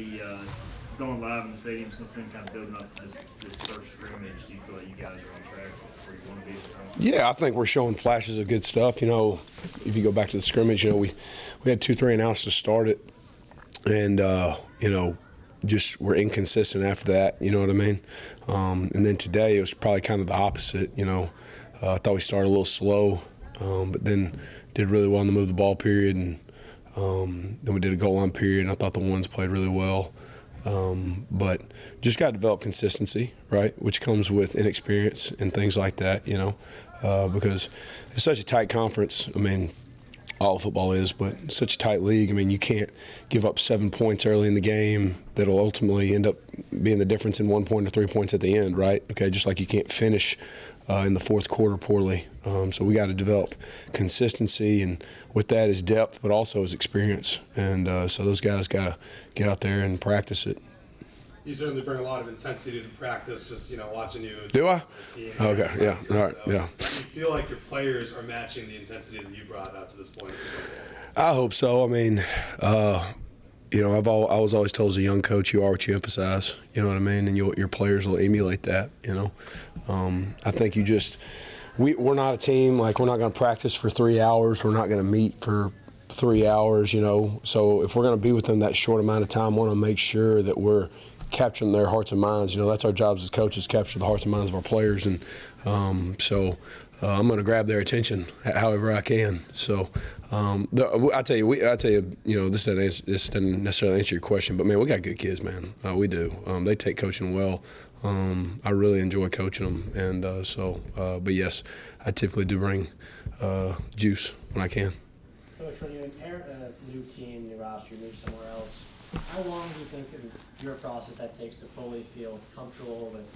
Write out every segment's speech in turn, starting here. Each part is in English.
the going live in the stadium since then, kind of building up to this first scrimmage? Do you feel like you guys are on track where you want to be this time? Yeah, I think we're showing flashes of good stuff. You know, if you go back to the scrimmage, you know, we had 2-3 and outs to start it, and you know, just we're inconsistent after that. You know what I mean? And then today it was probably kind of the opposite. You know, I thought we started a little slow, but then did really well in the move the ball period, and then we did a goal line period, and I thought the ones played really well. But just got to develop consistency, right, which comes with inexperience and things like that, you know, because it's such a tight conference. I mean, all football is, but it's such a tight league. I mean, you can't give up 7 points early in the game that'll ultimately end up being the difference in 1 point or 3 points at the end, right? Okay, just like you can't finish in the fourth quarter poorly. So we got to develop consistency, and with that is depth, but also is experience. And so those guys got to get out there and practice it. You certainly bring a lot of intensity to the practice, just, you know, watching you. Do I? Team. Okay, yeah, all right, So, yeah. do you feel like your players are matching the intensity that you brought out to this point? I hope so. I mean, you know, I was always told as a young coach, you are what you emphasize. You know what I mean? And your players will emulate that. You know, I think we're not a team like we're not going to practice for 3 hours. We're not going to meet for 3 hours. You know, so if we're going to be with them that short amount of time, we want to make sure that we're capturing their hearts and minds. You know, that's our jobs as coaches, capture the hearts and minds of our players, and so I'm going to grab their attention however I can. So I tell you, you know, this doesn't necessarily answer your question, but man, we got good kids, man. We do. They take coaching well. I really enjoy coaching them, and but yes, I typically do bring juice when I can. Coach, when you inherit a new team, new roster, you move somewhere else, how long do you think in your process that takes to fully feel comfortable with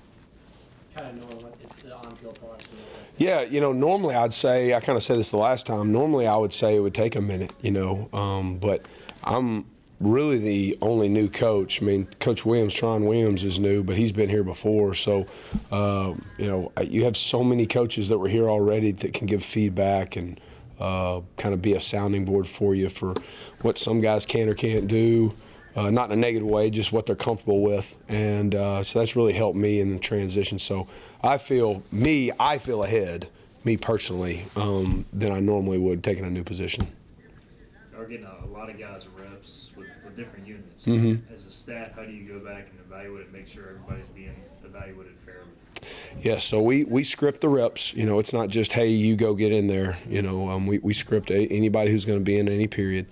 kind of knowing what the on-field product's going to look like? Yeah, you know, normally I'd say, I kind of said this the last time, normally I would say it would take a minute, you know, but I'm really the only new coach. I mean, Coach Tron Williams is new, but he's been here before. So, you know, you have so many coaches that were here already that can give feedback and kind of be a sounding board for you for what some guys can or can't do. Not in a negative way, just what they're comfortable with. And so that's really helped me in the transition. So I feel ahead, me personally, than I normally would taking a new position. Are getting a lot of guys reps with different units. Mm-hmm. As a staff, how do you go back and evaluate it, make sure everybody's being evaluated fairly? Yeah, so we script the reps. You know, it's not just, hey, you go get in there. You know, we script anybody who's going to be in any period.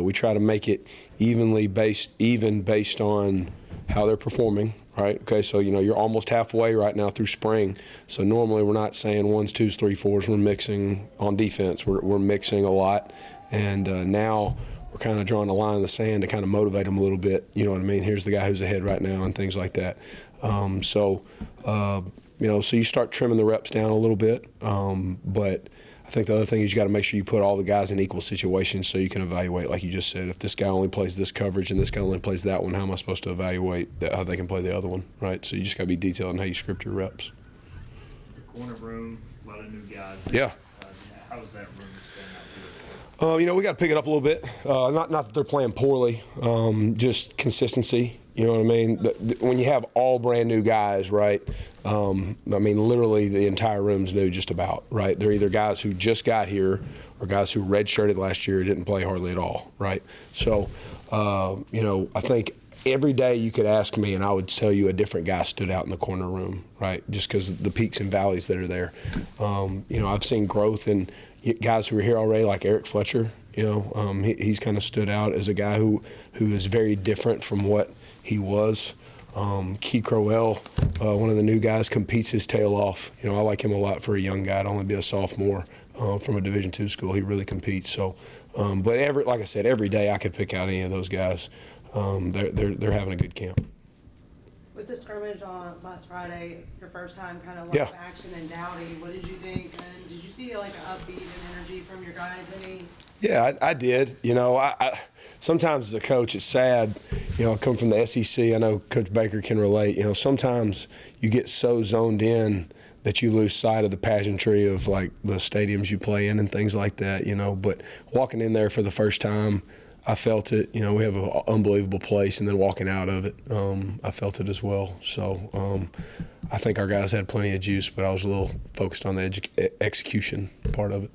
We try to make it based on how they're performing, right? Okay, so, you know, you're almost halfway right now through spring. So normally we're not saying 1s, 2s, 3s, 4s. We're mixing on defense. We're mixing a lot. And now we're kind of drawing a line in the sand to kind of motivate them a little bit. You know what I mean? Here's the guy who's ahead right now and things like that. You know, so you start trimming the reps down a little bit. But I think the other thing is you got to make sure you put all the guys in equal situations so you can evaluate, like you just said, if this guy only plays this coverage and this guy only plays that one, how am I supposed to evaluate how they can play the other one, right? So you just got to be detailed in how you script your reps. The corner room, a lot of new guys. Yeah. How is that room staying out here? You know, we got to pick it up a little bit. Not that they're playing poorly, just consistency. You know what I mean? When you have all brand new guys, right? I mean, literally the entire room's new just about, right? They're either guys who just got here or guys who redshirted last year, didn't play hardly at all, right? So, you know, I think every day you could ask me and I would tell you a different guy stood out in the corner room, right? Just because of the peaks and valleys that are there. You know, I've seen growth in guys who are here already, like Eric Fletcher. You know, he's kind of stood out as a guy who is very different from what he was. Key Crowell, one of the new guys, competes his tail off. You know, I like him a lot for a young guy to only be a sophomore from a Division II school. He really competes. So, but like I said, every day I could pick out any of those guys. They're having a good camp. With the scrimmage on last Friday, your first time kind of live action in Dowdy, what did you think? And did you see like an upbeat and energy from your guys? Yeah, I did. You know, I sometimes as a coach, it's sad. You know, I come from the SEC. I know Coach Baker can relate. You know, sometimes you get so zoned in that you lose sight of the pageantry of like the stadiums you play in and things like that. You know, but walking in there for the first time, I felt it. You know, we have an unbelievable place, and then walking out of it, I felt it as well. So I think our guys had plenty of juice, but I was a little focused on the execution part of it.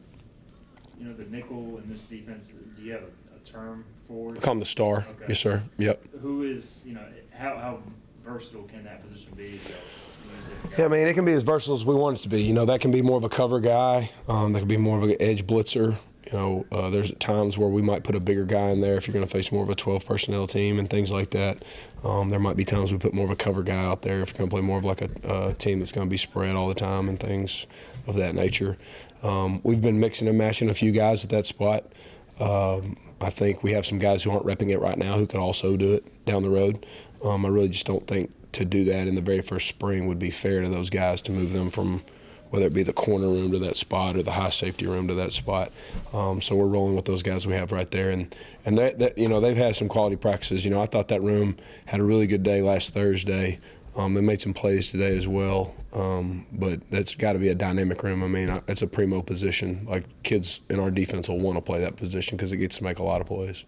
You know, the nickel in this defense, do you have a term for it? Call him the star. Okay. Yes, sir. Yep. Who is, you know, how versatile can that position be? So, Yeah, I mean, it can be as versatile as we want it to be. You know, that can be more of a cover guy. That can be more of an edge blitzer. You know, there's times where we might put a bigger guy in there if you're going to face more of a 12 personnel team and things like that. There might be times we put more of a cover guy out there if you're going to play more of like a team that's going to be spread all the time and things of that nature. We've been mixing and matching a few guys at that spot. I think we have some guys who aren't repping it right now who could also do it down the road. I really just don't think to do that in the very first spring would be fair to those guys to move them from whether it be the corner room to that spot or the high safety room to that spot. So we're rolling with those guys we have right there. And that you know, they've had some quality practices. You know, I thought that room had a really good day last Thursday. They made some plays today as well. But that's got to be a dynamic room. I mean, it's a primo position. Like, kids in our defense will want to play that position because it gets to make a lot of plays.